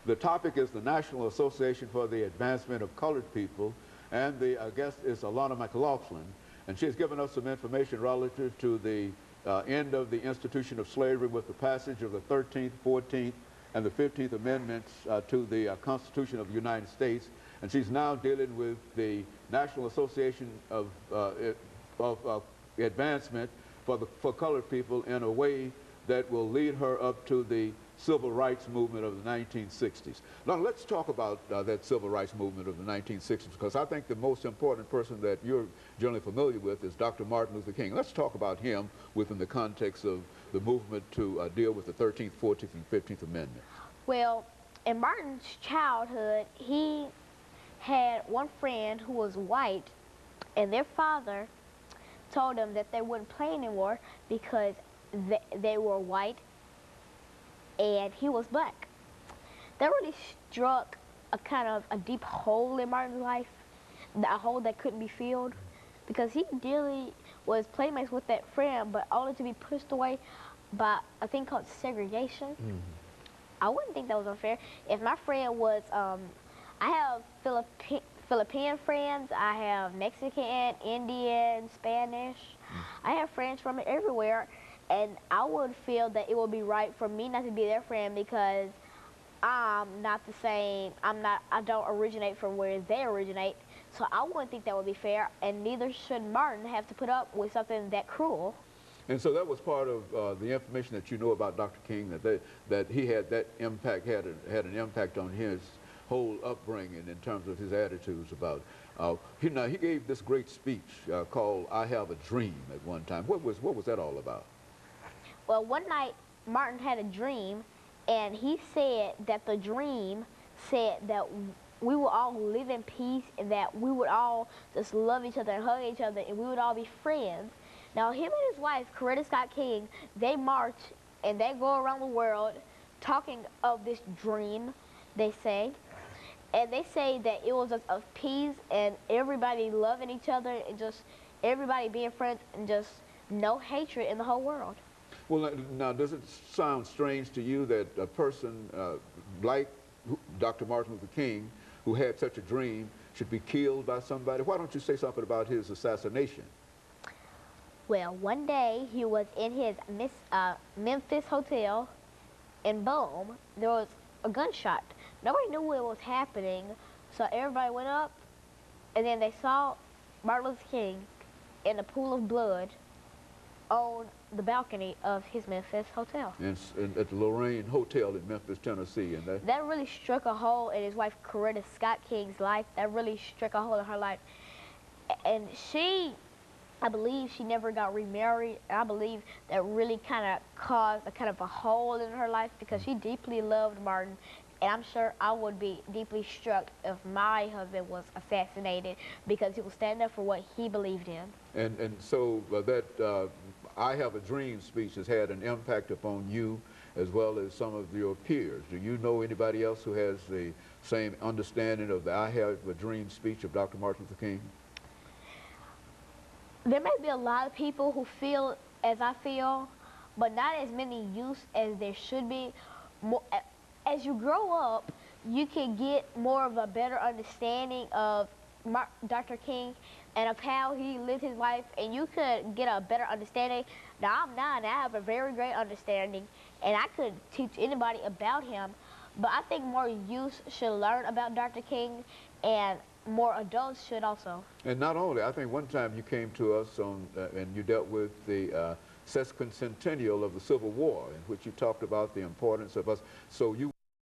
The topic is the National Association for the Advancement of Colored People, and the guest is Alana McLaughlin, and she has given us some information relative to the end of the institution of slavery with the passage of the 13th, 14th, and the 15th Amendments to the Constitution of the United States. And she's now dealing with the National Association of Advancement for colored people in a way that will lead her up to the civil rights movement of the 1960s. Now let's talk about that civil rights movement of the 1960s, because I think the most important person that you're generally familiar with is Dr. Martin Luther King. Let's talk about him within the context of the movement to deal with the 13th, 14th, and 15th Amendment. Well, in Martin's childhood, he had one friend who was white, and their father told them that they wouldn't play anymore because they were white and he was black. That really struck a kind of a deep hole in Martin's life, a hole that couldn't be filled, because he really was playmates with that friend, but only to be pushed away by a thing called segregation. Mm-hmm. I wouldn't think that was unfair. If my friend was, I have Philippine friends, I have Mexican, Indian, Spanish. I have friends from everywhere, and I would feel that it would be right for me not to be their friend because I'm not the same. I don't originate from where they originate, so I wouldn't think that would be fair, and neither should Martin have to put up with something that cruel. And so that was part of the information that you know about Dr. King, that he had that impact, had an impact on his whole upbringing in terms of his attitudes about. He gave this great speech called "I Have a Dream" at one time. What was that all about? Well, one night Martin had a dream, and he said that the dream said that we would all live in peace and that we would all just love each other and hug each other and we would all be friends. Now, him and his wife, Coretta Scott King, they march and they go around the world talking of this dream, they say. And they say that it was just of peace and everybody loving each other and just everybody being friends and just no hatred in the whole world. Well, now, does it sound strange to you that a person like Dr. Martin Luther King, who had such a dream, should be killed by somebody? Why don't you say something about his assassination? Well, one day he was in his Memphis hotel, and boom, there was a gunshot. Nobody knew what was happening, so everybody went up, and then they saw Martin Luther King in a pool of blood on the balcony of his Memphis hotel. At the Lorraine Hotel in Memphis, Tennessee. And that really struck a hole in his wife, Coretta Scott King's life. That really struck a hole in her life. And I believe she never got remarried. I believe that really kind of caused a hole in her life because she deeply loved Martin. And I'm sure I would be deeply struck if my husband was assassinated because he was standing up for what he believed in. And so that "I Have a Dream" speech has had an impact upon you as well as some of your peers. Do you know anybody else who has the same understanding of the "I Have a Dream" speech of Dr. Martin Luther King? There may be a lot of people who feel as I feel, but not as many youths as there should be. As you grow up, you can get more of a better understanding of Dr. King and of how he lived his life, and you could get a better understanding. Now, I'm 9, and I have a very great understanding, and I could teach anybody about him, but I think more youth should learn about Dr. King, and more adults should also. And not only, I think one time you came to us and you dealt with the sesquicentennial of the Civil War, in which you talked about the importance of us. So you